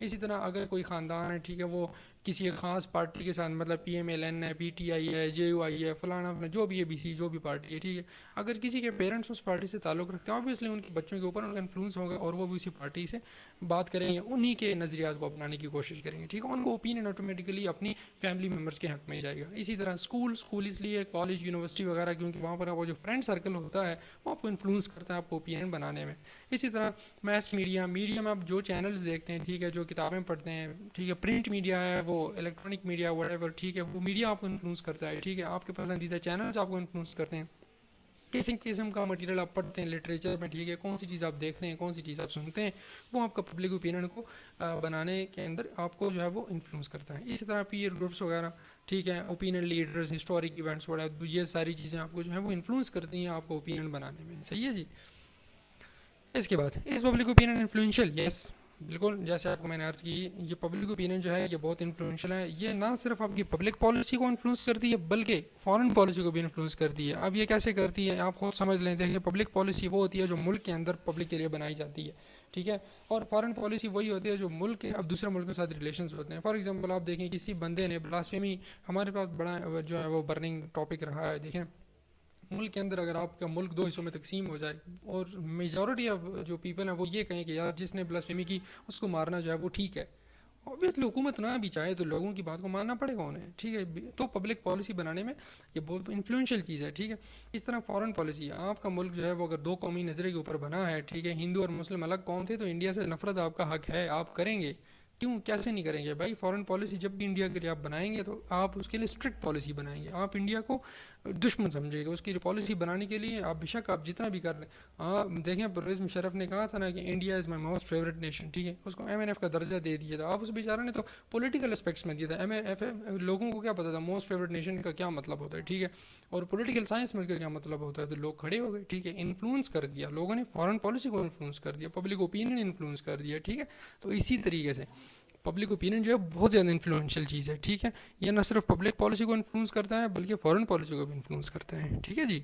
اسی طرح اگر کوئی خاندان ہے ٹھیک ہے وہ کسی ایک خاص پارٹی کے ساتھ مطلب پی ایم ایل این ہے، پی ٹی آئی ہے، جے یو آئی ہے، فلانا فلانا جو بھی ہے، بی سی جو بھی پارٹی ہے ٹھیک ہے، اگر کسی کے پیرنٹس اس پارٹی سے تعلق رکھتے ہیں obviously ان کے بچوں کے اوپر ان کا انفلوئنس ہوگا اور وہ بھی اسی پارٹی سے بات کریں گے، انہی کے نظریات کو اپنانے کی کوشش کریں گے ٹھیک ہے، ان کو اوپینین آٹومیٹکلی اپنی فیملی ممبرس کے حق میں ہی جائے گا. اسی طرح اسکول اس لیے کالج یونیورسٹی وغیرہ کیونکہ وہاں پر وہ جو فرینڈ سرکل ہوتا ہے وہ آپ کو انفلوئنس کرتا ہے آپ کو اوپینین بنانے میں. اسی طرح میس میڈیا میں آپ جو چینلز دیکھتے ہیں ٹھیک ہے، جو کتابیں پڑھتے ہیں ٹھیک ہے، پرنٹ میڈیا ہے وہ الیکٹرانک میڈیا وٹ ایور ٹھیک ہے، وہ میڈیا آپ کو انفلوئنس کرتا ہے ٹھیک ہے، آپ کے پسندیدہ چینلز آپ کو انفلوئنس کرتے ہیں. کس قسم کا مٹیریل آپ پڑھتے ہیں لٹریچر میں ٹھیک ہے، کون سی چیز آپ دیکھتے ہیں، کون سی چیز آپ سنتے ہیں، وہ آپ کا پبلک اوپینین کو بنانے کے اندر آپ کو جو ہے وہ انفلوئنس کرتا ہے. اسی طرح پیئر گروپس وغیرہ ٹھیک ہے، اوپینین لیڈرز، ہسٹورک ایونٹس وغیرہ، یہ ساری چیزیں آپ کو جو ہے وہ انفلوئنس کرتی ہیں آپ کو اوپینین بنانے میں. صحیح ہے جی. اس کے بعد اس پبلک اوپینین انفلوئنشل، یس بالکل جیسے آپ کو میں نے عرض کی یہ پبلک اوپینین جو ہے یہ بہت انفلوئنشل ہے. یہ نہ صرف آپ کی پبلک پالیسی کو انفلوئنس کرتی ہے بلکہ فارن پالیسی کو بھی انفلوئنس کرتی ہے. اب یہ کیسے کرتی ہے آپ خود سمجھ لیں. دیکھیے پبلک پالیسی وہ ہوتی ہے جو ملک کے اندر پبلک کے لیے بنائی جاتی ہے ٹھیک ہے، اور فارن پالیسی وہی ہوتی ہے جو ملک اب دوسرے ملک کے ساتھ ریلیشنز ہوتے ہیں. فار ایگزامپل آپ دیکھیں کسی بندے نے بلاسفیمی، ہمارے پاس بڑا جو ہے وہ برننگ ٹاپک رہا ہے. دیکھیں ملک کے اندر اگر آپ کا ملک دو حصوں میں تقسیم ہو جائے اور میجورٹی آف جو پیپل ہیں وہ یہ کہیں کہ یار جس نے بلاسفیمی کی اس کو مارنا جو ہے وہ ٹھیک ہے، اوبیسلی حکومت نہ بھی چاہے تو لوگوں کی بات کو ماننا پڑے گا انہیں ٹھیک ہے. تو پبلک پالیسی بنانے میں یہ بہت انفلوئنشل چیز ہے ٹھیک ہے. اس طرح فارن پالیسی، آپ کا ملک جو ہے وہ اگر دو قومی نظریے کے اوپر بنا ہے ٹھیک ہے، ہندو اور مسلم الگ قوم تھے تو انڈیا سے نفرت آپ کا حق ہے، آپ کریں گے. کیوں کیسے نہیں کریں گے بھائی؟ فارن پالیسی جب بھی انڈیا کے لیے آپ بنائیں گے تو آپ اس کے لیے اسٹرکٹ پالیسی بنائیں گے. آپ انڈیا کو دشمن سمجھے گا اس کی پالیسی بنانے کے لیے. آپ بے شک آپ جتنا بھی کر لیں. آپ دیکھیں پرویز مشرف نے کہا تھا نا کہ India is my most favourite nation ٹھیک ہے، اس کو ایم این ایف کا درجہ دے دیا تھا. آپ اس بیچارے نے تو پولیٹیکل اسپیکٹس میں دیا تھا. ایم ایف لوگوں کو کیا پتا تھا موسٹ فیوریٹ نیشن کا کیا مطلب ہوتا ہے ٹھیک ہے، اور پولیٹیکل سائنس میں کیا مطلب ہوتا ہے. تو لوگ کھڑے ہو گئے ٹھیک ہے، انفلوئنس کر دیا لوگوں نے، فارن پالیسی کو انفلوئنس کر دیا، پبلک اوپینین انفلوئنس کر دیا ٹھیک ہے. تو اسی طریقے سے پبلک اوپینین جو ہے بہت زیادہ انفلوئنشل چیز ہے ٹھیک ہے. یہ نہ صرف پبلک پالیسی کو انفلوئنس کرتا ہے بلکہ فارن پالیسی کو بھی انفلوئنس کرتا ہے ٹھیک ہے جی.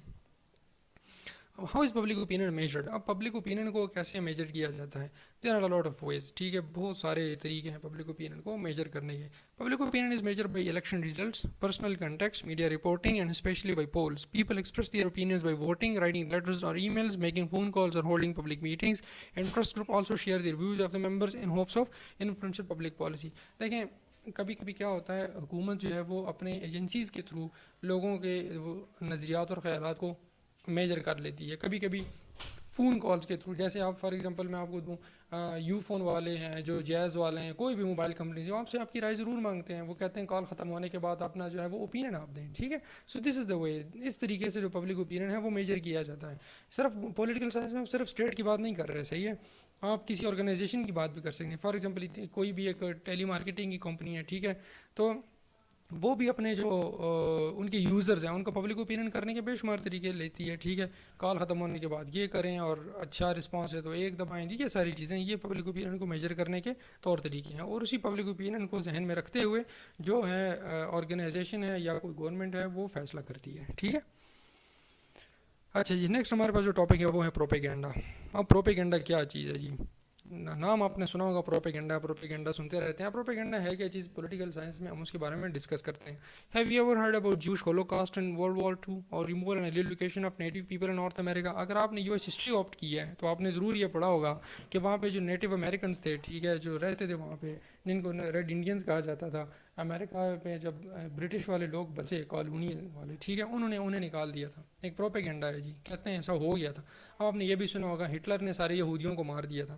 How is public opinion measured? اب پبلک اوپینین کو کیسے میجر کیا جاتا ہے؟ There are lot of ways ٹھیک ہے، بہت سارے طریقے ہیں پبلک اوپینین کو میجر کرنے کے. Public opinion is measure by election results, personal contacts, media reporting and especially by polls. People express their opinions by voting, writing letters اور email, making phone calls اور holding public meetings. Interest group also share their views of the members in hopes of influential public policy. دیکھیں کبھی کبھی کیا ہوتا ہے حکومت جو ہے وہ اپنے ایجنسیز کے تھرو لوگوں کے نظریات اور خیالات کو میجر کر لیتی ہے. کبھی کبھی فون کالز کے تھرو، جیسے آپ فار ایگزامپل میں آپ کو دوں یو فون والے ہیں جو جیز والے ہیں، کوئی بھی موبائل کمپنی سے، آپ سے آپ کی رائے ضرور مانگتے ہیں. وہ کہتے ہیں کال ختم ہونے کے بعد اپنا جو ہے وہ اوپینین آپ دیں ٹھیک ہے. سو دس از دا وے. اس طریقے سے جو پبلک اوپینین ہے وہ میجر کیا جاتا ہے. صرف پولیٹیکل سائنس میں صرف اسٹیٹ کی بات نہیں کر رہے صحیح ہے، آپ کسی آرگنائزیشن کی بات بھی کر سکتے ہیں. فار ایگزامپل کوئی بھی ایک ٹیلی مارکیٹنگ کی کمپنی ہے ٹھیک ہے، تو وہ بھی اپنے جو ان کے یوزرز ہیں ان کو پبلک اوپینین کرنے کے بے شمار طریقے لیتی ہے ٹھیک ہے. کال ختم ہونے کے بعد یہ کریں اور اچھا رسپانس ہے تو ایک دبائیں، یہ ساری چیزیں یہ پبلک اوپینین کو میجر کرنے کے طور طریقے ہیں. اور اسی پبلک اوپینین کو ذہن میں رکھتے ہوئے جو ہے آرگنائزیشن ہے یا کوئی گورنمنٹ ہے وہ فیصلہ کرتی ہے ٹھیک ہے. اچھا جی، نیکسٹ ہمارے پاس جو ٹاپک ہے وہ ہے پروپیگنڈا. اب پروپیگنڈا کیا چیز ہے جی؟ نام آپ نے سنا ہوگا پروپیگنڈا سنتے رہتے ہیں. پروپیگنڈا ہے کیا چیز؟ پولیٹیکل سائنس میں ہم اس کے بارے میں ڈسکس کرتے ہیں. Have you ever heard about Jewish holocaust in World War II اور removal and relocation of native people in North America? اگر آپ نے US ہسٹری آپٹ کی ہے تو آپ نے ضرور یہ پڑھا ہوگا کہ وہاں پہ جو نیٹو امریکنس تھے ٹھیک ہے، جو رہتے تھے وہاں پہ، جن کو ریڈ انڈینز کہا جاتا تھا، امریکہ پہ جب برٹش والے لوگ بچے کالونی والے ٹھیک ہے، انہیں نکال دیا تھا. ایک پروپیگنڈا ہے جی، کہتے ہیں ایسا ہو گیا تھا. اب آپ نے یہ بھی سنا ہوگا ہٹلر نے سارے یہودیوں کو مار دیا تھا،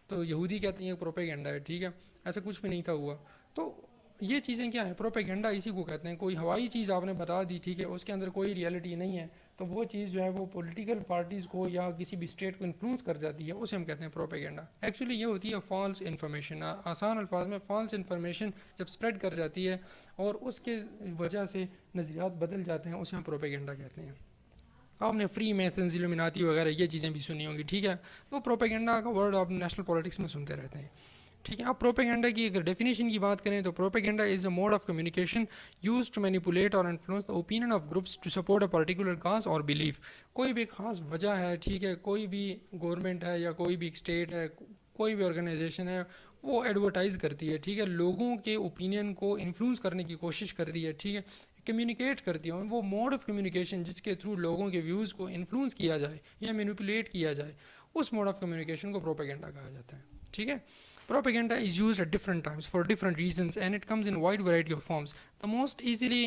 تو یہودی کہتے ہیں پروپیگنڈا ہے ٹھیک ہے، ایسا کچھ بھی نہیں تھا ہوا. تو یہ چیزیں کیا ہیں؟ پروپیگنڈا اسی کو کہتے ہیں. کوئی ہوائی چیز آپ نے بتا دی ٹھیک ہے، اس کے اندر کوئی ریئلٹی نہیں ہے، تو وہ چیز جو ہے وہ پولیٹیکل پارٹیز کو یا کسی بھی اسٹیٹ کو انفلوئنس کر جاتی ہے، اسے ہم کہتے ہیں پروپیگنڈا. ایکچولی یہ ہوتی ہے فالس انفارمیشن. آسان الفاظ میں فالس انفارمیشن جب اسپریڈ کر جاتی ہے اور اس کے وجہ سے نظریات بدل جاتے ہیں، اسے ہم پروپیگنڈا کہتے ہیں. آپ نے فری میسنز، ایلومیناتی وغیرہ یہ چیزیں بھی سنی ہوں گی ٹھیک ہے. تو پروپیگنڈا کا ورڈ آپ نیشنل پالیٹکس میں سنتے رہتے ہیں ٹھیک ہے. آپ پروپیگنڈا کی اگر ڈیفینیشن کی بات کریں تو propaganda is a mode of communication use to manipulate or influence the opinion of groups to support a particular cause or belief. کوئی بھی خاص وجہ ہے ٹھیک ہے، کوئی بھی گورنمنٹ ہے یا کوئی بھی اسٹیٹ ہے، کوئی بھی آرگنائزیشن ہے، وہ ایڈورٹائز کرتی ہے، ٹھیک ہے، لوگوں کے اوپینین کو انفلوئنس کرنے کی کوشش کرتی ہے، ٹھیک ہے، کمیونیکیٹ کرتی ہے. وہ موڈ آف کمیونیکیشن جس کے تھرو لوگوں کے ویوز کو انفلوئنس کیا جائے یا مینیپولیٹ کیا جائے، اس موڈ آف کمیونیکیشن کو پروپیگنڈا کہا جاتا ہے. ٹھیک ہے. Propaganda is used at different times for different reasons and it comes in wide variety of forms. The most easily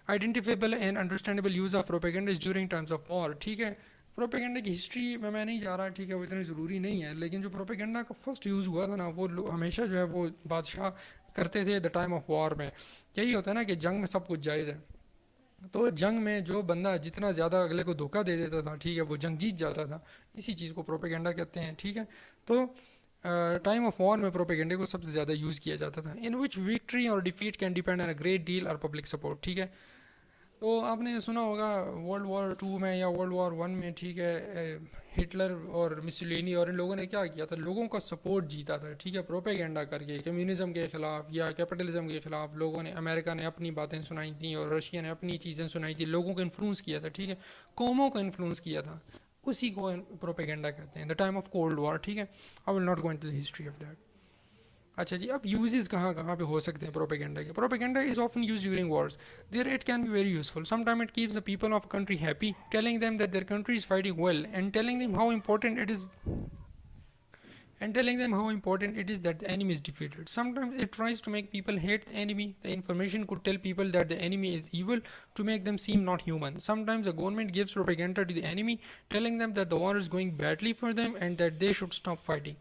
identifiable and understandable use of propaganda is during times of war. ٹھیک ہے. Propaganda کی history میں نہیں جا رہا، ٹھیک ہے، وہ اتنی ضروری نہیں ہے، لیکن جو پروپیگنڈا کا فرسٹ یوز ہوا تھا نا، وہ ہمیشہ جو ہے وہ بادشاہ کرتے تھے دا ٹائم آف وار میں. یہی ہوتا ہے نا کہ جنگ میں سب کچھ جائز ہے، تو جنگ میں جو بندہ جتنا زیادہ اگلے کو دھوکہ دے دیتا تھا، ٹھیک ہے، وہ جنگ جیت جاتا تھا. اسی چیز کو پروپیگنڈا کہتے ہیں. ٹھیک ہے. تو ٹائم آف وار میں پروپیگنڈے کو سب سے زیادہ یوز کیا جاتا تھا، ان وچ وکٹری اور defeat can depend on a great deal اور پبلک سپورٹ. ٹھیک ہے. تو آپ نے سنا ہوگا ورلڈ وار 2 میں یا ورلڈ وار 1 میں، ٹھیک ہے، ہٹلر اور مسولینی اور ان لوگوں نے کیا کیا تھا، لوگوں کا سپورٹ جیتا تھا. ٹھیک ہے. پروپیگنڈا کر کے کمیونزم کے خلاف یا کیپٹلزم کے خلاف لوگوں نے، امریکہ نے اپنی باتیں سنائی تھیں اور رشیا نے اپنی چیزیں سنائی تھیں، لوگوں کو انفلوئنس کیا تھا. ٹھیک ہے. قوموں کو انفلوئنس کیا تھا، اسی کو پروپیگنڈا کہتے ہیں. The time of cold war. ٹھیک ہے. I will not go into the history of that. اچھا جی، اب یوزز کہاں کہاں پہ ہو سکتے ہیں پروپیگنڈا کے. Propaganda is often used during wars. There it can be very useful. Some time it keeps the people of country happy, telling them that their country is fighting well and telling them how important it is that the enemy is defeated. Sometimes it tries to make people hate the enemy. The information could tell people that the enemy is evil to make them seem not human. Sometimes the government gives propaganda to the enemy, telling them that the war is going badly for them and that they should stop fighting.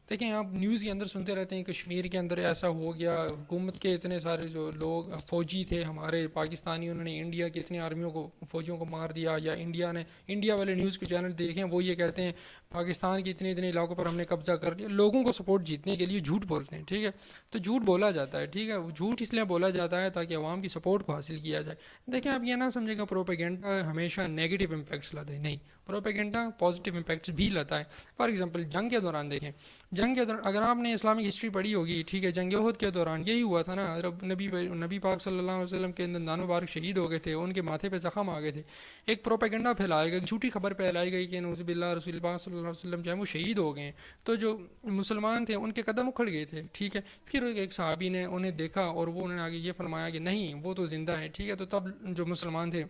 دیکھیں آپ news کے اندر سنتے رہتے ہیں کشمیر کے اندر ایسا ہو گیا، حکومت کے اتنے سارے جو لوگ فوجی تھے ہمارے پاکستانی، انہوں نے انڈیا کی اتنی آرمیوں کو، فوجیوں کو مار دیا، یا انڈیا والے نیوز کے چینل دیکھیں وہ یہ کہتے ہیں پاکستان کے اتنے علاقوں پر ہم نے قبضہ کر لیا. لوگوں کو سپورٹ جیتنے کے لیے جھوٹ بولتے ہیں. ٹھیک ہے. تو جھوٹ بولا جاتا ہے. ٹھیک ہے. وہ جھوٹ اس لیے بولا جاتا ہے تاکہ عوام کی سپورٹ کو حاصل کیا جائے. دیکھیں آپ یہ نہ سمجھے گا پروپیگنڈا ہمیشہ نیگیٹو امپیکٹس لاتا ہے، نہیں، پروپیگنڈا پازیٹیو امپیکٹس بھی لاتا ہے. فار ایگزامپل جنگ کے دوران دیکھیں، جنگ کے دوران اگر آپ نے اسلامک ہسٹری پڑھی ہوگی، ٹھیک ہے، جنگ احد کے دوران یہی ہوا تھا نا، نبی پاک صلی اللہ علیہ وسلم کے دندان مبارک شہید ہو گئے تھے، ان کے ماتھے پہ زخم آ گئے تھے. ایک پروپیگنڈا پھیلایا گیا، جھوٹی خبر پھیلائی گئی کہ نعوذ باللہ رسول پاک صلی اللہ علیہ وسلم جو ہے وہ شہید ہو گئے ہیں. تو جو مسلمان تھے ان کے قدم اکھڑ گئے تھے. ٹھیک ہے. پھر ایک صحابی نے انہیں دیکھا اور وہ انہوں نے آگے یہ فرمایا کہ نہیں وہ تو زندہ ہیں. ٹھیک ہے. تو تب جو مسلمان تھے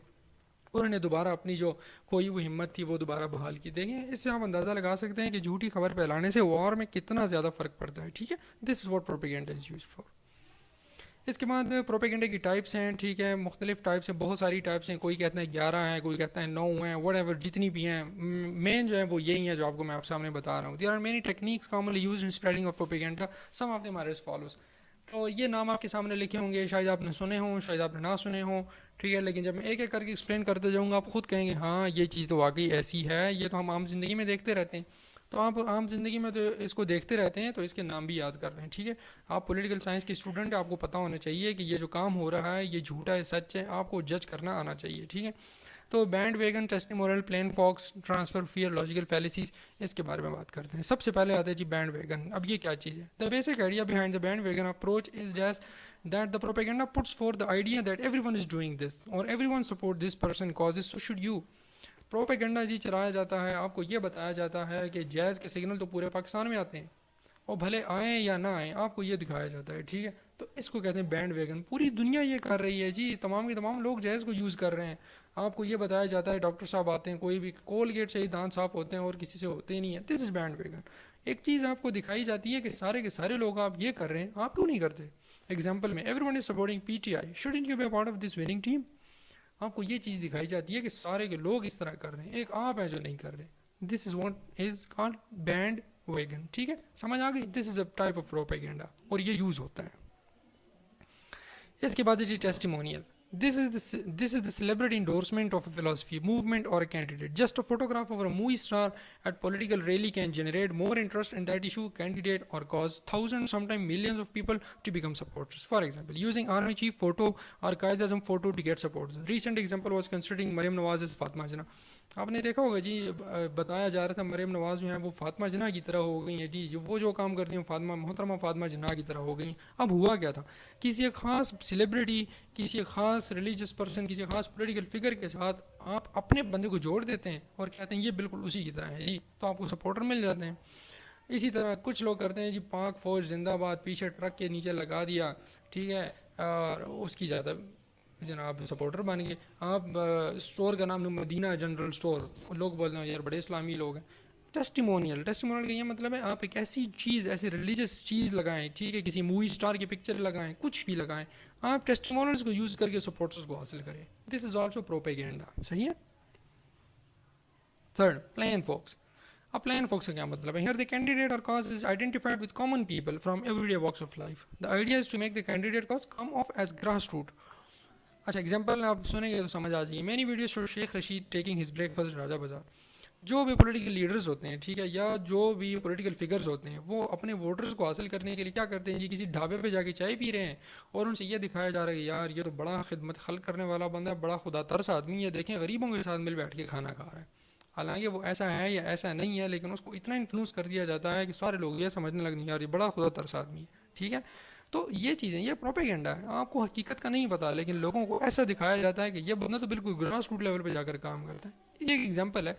انہوں نے دوبارہ اپنی جو کوئی وہ ہمت تھی وہ دوبارہ بحال کی. دیکھیں اس سے آپ اندازہ لگا سکتے ہیں کہ جھوٹی خبر پھیلانے سے وار میں کتنا زیادہ فرق پڑتا ہے. ٹھیک ہے. This is what propaganda is used for. اس کے بعد پروپیگنڈا کی ٹائپس ہیں. ٹھیک ہے. مختلف ٹائپس ہیں، بہت ساری ٹائپس ہیں. کوئی کہتا ہے 11 ہیں، کوئی کہتا ہے 9 ہیں، وٹ ایور جتنی بھی ہیں. مین جو ہے وہ یہی ہیں جو آپ کو میں آپ سامنے بتا رہا ہوں. There are many techniques commonly used in spreading of propaganda. Some of them are as follows. تو یہ نام آپ کے سامنے لکھے ہوں گے، شاید آپ نے سنے ہوں، شاید آپ نے نہ سنے ہوں. ٹھیک ہے. لیکن جب میں ایک ایک کر کے ایکسپلین کرتے جاؤں گا آپ خود کہیں گے ہاں یہ چیز تو واقعی ایسی ہے، یہ تو ہم عام زندگی میں دیکھتے رہتے ہیں. تو آپ عام زندگی میں تو اس کو دیکھتے رہتے ہیں تو اس کے نام بھی یاد کر رہے ہیں. ٹھیک ہے. آپ پولیٹیکل سائنس کے اسٹوڈنٹ ہیں، آپ کو پتہ ہونا چاہیے کہ یہ جو کام ہو رہا ہے یہ جھوٹا ہے سچ ہے، آپ کو جج کرنا آنا چاہیے. ٹھیک ہے. تو bandwagon, testimonial, plain folks, transfer fear, logical fallacies, اس کے بارے میں بات کرتے ہیں. سب سے پہلے آتے ہیں جی بینڈ ویگن. اب یہ کیا چیز ہے؟ The basic idea behind the bandwagon approach is just that the propaganda puts forth the idea that everyone is doing this or everyone support this person causes, so should you. Propaganda جی چلایا جاتا ہے، آپ کو یہ بتایا جاتا ہے کہ جیز کے سگنل تو پورے پاکستان میں آتے ہیں اور بھلے آئیں یا نہ آئیں آپ کو یہ دکھایا جاتا ہے. ٹھیک ہے. تو اس کو کہتے ہیں بینڈ ویگن. پوری دنیا یہ کر رہی ہے جی، تمام کے تمام لوگ جیز کو یوز کر رہے ہیں. آپ کو یہ بتایا جاتا ہے ڈاکٹر صاحب آتے ہیں، کوئی بھی کولگیٹ سے ہی دانت صاف ہوتے ہیں اور کسی سے ہوتے ہی نہیں ہیں. دس از بینڈ ویگن. ایک چیز آپ کو دکھائی جاتی ہے کہ سارے کے سارے لوگ آپ یہ کر رہے ہیں، آپ کیوں نہیں کرتے؟ ایگزامپل میں everyone is supporting P T I, shouldn't you be a part of this winning team. آپ کو یہ چیز دکھائی جاتی ہے کہ سارے کے لوگ اس طرح کر رہے ہیں، ایک آپ ہیں جو نہیں کر رہے. This is what is called bandwagon. ٹھیک ہے. سمجھ آ گئی؟ This is a type of propaganda اور یہ یوز ہوتا ہے. اس کے بعد جی testimonial. This is the celebrity endorsement of a philosophy, movement or a candidate. Just a photograph of a movie star at political rally can generate more interest in that issue, candidate, or cause thousands, sometimes millions of people to become supporters. For example, using army chief photo or Qaeda-Azam photo to get supporters. Recent example was considering Maryam Nawaz as Fatima Jinnah. آپ نے دیکھا ہوگا جی، بتایا جا رہا تھا مریم نواز جو ہیں وہ فاطمہ جناح کی طرح ہو گئی ہیں. جی وہ جو کام کرتی ہیں محترمہ فاطمہ جناح کی طرح ہو گئی. اب ہوا کیا تھا؟ کسی ایک خاص سیلیبریٹی، کسی ایک خاص ریلیجس پرسن، کسی خاص پولیٹیکل فگر کے ساتھ آپ اپنے بندے کو جوڑ دیتے ہیں اور کہتے ہیں یہ بالکل اسی کی طرح ہے جی، تو آپ کو سپورٹر مل جاتے ہیں. اسی طرح کچھ لوگ کرتے ہیں جی پاک فوج زندہ باد پیچھے ٹرک کے نیچے لگا دیا، ٹھیک ہے، اور اس کی زیادہ جناب سپورٹر بن گئے. آپ اسٹور کا نام مدینہ جنرل اسٹور، لوگ بولتے ہیں یار بڑے اسلامی لوگ ہیں. ٹیسٹیمونیل کا یہ مطلب ہے آپ ایک ایسی چیز، ایسی ریلیجس چیز لگائیں، ٹھیک ہے، کسی مووی اسٹار کی پکچر لگائیں، کچھ بھی لگائیں، آپ ٹیسٹیمونیلز کو یوز کر کے سپورٹرز کو حاصل کریں. This is also propaganda. صحیح ہے. Third, plain folks. اب پلین فوکس کا کیا مطلب ہے؟ Here the candidate or cause is identified with common people from everyday walks of life. The idea is to make the candidate cause come off as grassroots. اچھا example آپ سنیں گے تو سمجھ آ جائے. Many videos show Sheikh Rashid taking his breakfast Raja Bazaar. جو بھی political leaders ہوتے ہیں، ٹھیک ہے، یا جو بھی پولیٹیکل فگرز ہوتے ہیں، وہ اپنے ووٹرز کو حاصل کرنے کے لیے کیا کرتے ہیں جی، کسی ڈھابے پہ جا کے چائے پی رہے ہیں اور ان سے یہ دکھایا جا رہا ہے کہ یار یہ تو بڑا خدمت خلق کرنے والا بندہ ہے، بڑا خدا ترس آدمی ہے، دیکھیں غریبوں کے ساتھ مل بیٹھ کے کھانا کھا رہا ہے. حالانکہ وہ ایسا ہے یا ایسا نہیں ہے، لیکن اس کو اتنا انفلوئنس کر دیا جاتا ہے کہ سارے لوگ یہ سمجھنے لگیں یار یہ بڑا خدا ترس آدمی ہے. ٹھیک ہے، تو یہ چیزیں، یہ پروپیگنڈا ہے. آپ کو حقیقت کا نہیں پتا، لیکن لوگوں کو ایسا دکھایا جاتا ہے کہ یہ بندہ تو بالکل گراس روٹ لیول پہ جا کر کام کرتا ہے. یہ ایک ایگزامپل ہے.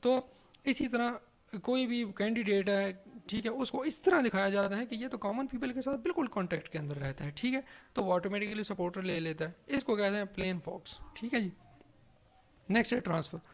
تو اسی طرح کوئی بھی کینڈیڈیٹ ہے، ٹھیک ہے، اس کو اس طرح دکھایا جاتا ہے کہ یہ تو کامن پیپل کے ساتھ بالکل کانٹیکٹ کے اندر رہتا ہے، ٹھیک ہے، تو وہ آٹومیٹیکلی سپورٹر لے لیتا ہے. اس کو کہتے ہیں پلین فاکس. ٹھیک ہے جی. نیکسٹ ہے transfer.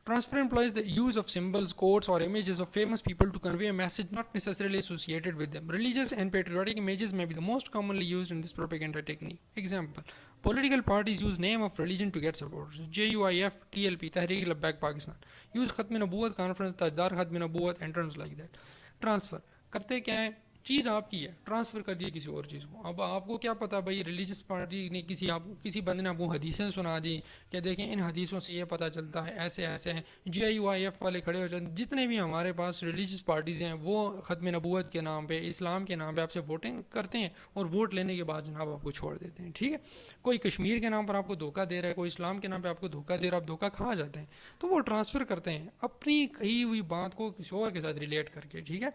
Transfer employs the use of symbols, quotes, or images of famous people to convey a message not necessarily associated with them. Religious and patriotic images may be the most commonly used in this propaganda technique. Example: political parties use name of religion to get supporters. JUIF, TLP, Tehreek Labbaik Pakistan. Use Khatm Nabuwat conference, Tajdar Khatm Nabuwat, and terms like that. Transfer کرتے کیا ہے؟ چیز آپ کی ہے، transfer کر دیا کسی اور چیز کو. اب آپ کو کیا پتا بھائی ریلیجس پارٹی نے کسی بندے نے آپ کو حدیثیں سنا دی کہ دیکھیں ان حدیثوں سے یہ پتہ چلتا ہے ایسے ایسے ہیں. JUIF والے کھڑے ہو جاتے ہیں. جتنے بھی ہمارے پاس ریلیجس پارٹیز ہیں وہ ختم نبوت کے نام پہ، اسلام کے نام پہ آپ سے ووٹنگ کرتے ہیں اور ووٹ لینے کے بعد جناب آپ کو چھوڑ دیتے ہیں. ٹھیک ہے، کوئی کشمیر کے نام پر آپ کو دھوکہ دے رہا ہے، کوئی اسلام کے نام پہ آپ کو دھوکہ دے رہا ہے، آپ دھوکہ کھا جاتے ہیں. تو وہ ٹرانسفر کرتے ہیں اپنی کہی ہوئی بات کو کسی اور کے ساتھ ریلیٹ کر کے. ٹھیک ہے،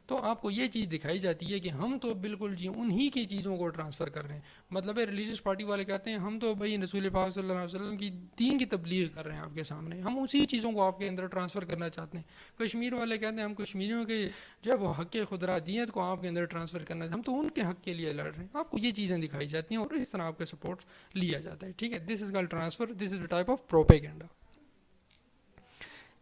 تو آپ کو یہ چیز دکھائی جاتی ہے کہ ہم تو بالکل جی انہی کی چیزوں کو ٹرانسفر کر رہے ہیں. مطلب ہے ریلیجس پارٹی والے کہتے ہیں ہم تو بھائی رسول پاک صلی اللہ علیہ وسلم کی دین کی تبلیغ کر رہے ہیں آپ کے سامنے، ہم اسی چیزوں کو آپ کے اندر ٹرانسفر کرنا چاہتے ہیں. کشمیر والے کہتے ہیں ہم کشمیریوں کے جو وہ حق خودارادیت کو آپ کے اندر ٹرانسفر کرنا چاہتے ہیں، ہم تو ان کے حق کے لیے لڑ رہے ہیں. آپ کو یہ چیزیں دکھائی جاتی ہیں اور اس طرح آپ کا سپورٹ لیا جاتا ہے. ٹھیک ہے، this is called transfer. This is a type of propaganda.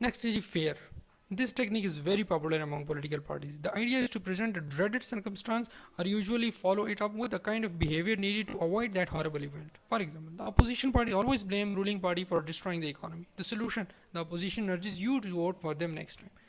Next is fear. This technique is very popular among political parties. The idea is to present a dreaded circumstance or usually follow it up with a kind of behavior needed to avoid that horrible event. For example, the opposition party always blame ruling party for destroying the economy. The solution: the opposition urges you to vote for them next time.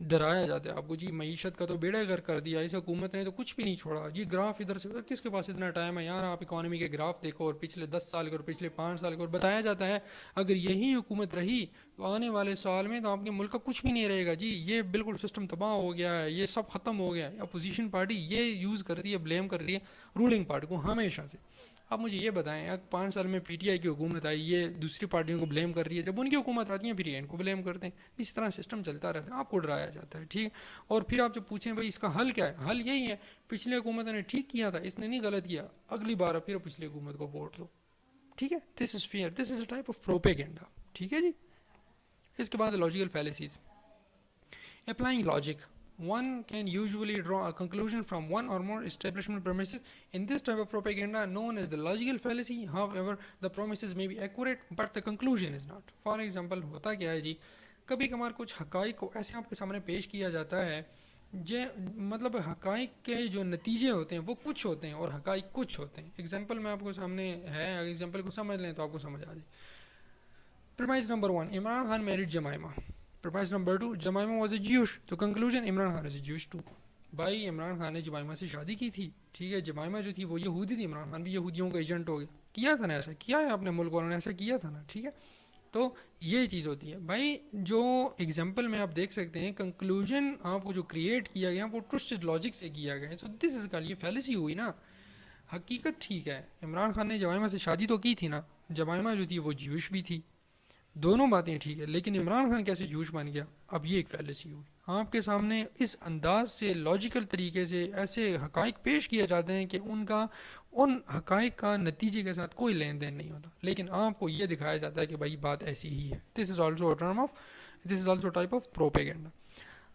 ڈرایا جاتا ہے آپ کو جی معیشت کا تو بیڑا گر کر دیا اس حکومت نے، تو کچھ بھی نہیں چھوڑا جی. گراف ادھر سے کس کے پاس اتنا ٹائم ہے یار؟ آپ اکانومی کے گراف دیکھو اور پچھلے 10 سال کے اور پچھلے 5 سال کے، اور بتایا جاتا ہے اگر یہی حکومت رہی تو آنے والے سال میں تو آپ کے ملک کا کچھ بھی نہیں رہے گا جی، یہ بالکل سسٹم تباہ ہو گیا ہے، یہ سب ختم ہو گیا ہے. اپوزیشن پارٹی یہ یوز کرتی ہے، بلیم کرتی ہے رولنگ پارٹی کو ہمیشہ سے. اب مجھے یہ بتائیں 5 سال میں PTI کی حکومت آئی، یہ دوسری پارٹیوں کو بلیم کر رہی ہے، جب ان کی حکومت آتی ہے پھر یہ ان کو بلیم کرتے ہیں. اس طرح سسٹم چلتا رہتا ہے، آپ کو ڈرایا جاتا ہے. ٹھیک، اور پھر آپ جب پوچھیں بھائی اس کا حل کیا ہے، حل یہی ہے پچھلی حکومت نے ٹھیک کیا تھا، اس نے نہیں غلط کیا، اگلی بار پھر پچھلی حکومت کو ووٹ دو. ٹھیک ہے، this is fear. This is a type of propaganda. ٹھیک ہے جی. اس کے بعد logical fallacies. Applying logic. One can usually draw a conclusion from one or more establishment premises. In this type of propaganda known as the logical fallacy, however, the premises may be accurate, but the conclusion is not. For example, ہوتا کیا ہے جی، کبھی کبھار کچھ حقائق کو ایسے آپ کے سامنے پیش کیا جاتا ہے، مطلب حقائق کے جو نتیجے ہوتے ہیں وہ کچھ ہوتے ہیں اور حقائق کچھ ہوتے ہیں. ایگزامپل میں آپ کو سامنے ہے، ایگزامپل کو سمجھ لیں تو آپ کو سمجھ آ جائے. Premise number 1: Imran Khan married Jemima. Premise number 2: Jemima was a Jewish. تو conclusion: Imran Khan is a Jewish too. بھائی عمران خان نے جمائمہ سے شادی کی تھی، ٹھیک ہے، جمائمہ جو تھی وہ یہودی تھی، عمران خان بھی یہودیوں کا ایجنٹ ہو گیا. کیا تھا نا ایسا، کیا ہے اپنے ملک والوں نے ایسا کیا تھا نا. ٹھیک ہے، تو یہ چیز ہوتی ہے بھائی. جو ایگزامپل میں آپ دیکھ سکتے ہیں کنکلوژن آپ کو جو کریٹ کیا گیا وہ ٹوسٹڈ لاجک سے کیا گیا ہے. سو دس از کالڈ، یہ فیلیسی ہوئی نا. حقیقت ٹھیک ہے، عمران خان نے جمائمہ سے شادی تو کی تھی نا، جمائمہ جو تھی وہ جیوش بھی تھی، دونوں باتیں ٹھیک ہے، لیکن عمران خان کیسے جوش بن گیا؟ اب یہ ایک فیلیسی ہوئی. آپ کے سامنے اس انداز سے لاجیکل طریقے سے ایسے حقائق پیش کیے جاتے ہیں کہ ان کا ان حقائق کا نتیجے کے ساتھ کوئی لین دین نہیں ہوتا، لیکن آپ کو یہ دکھایا جاتا ہے کہ بھائی بات ایسی ہی ہے. This is also type of propaganda.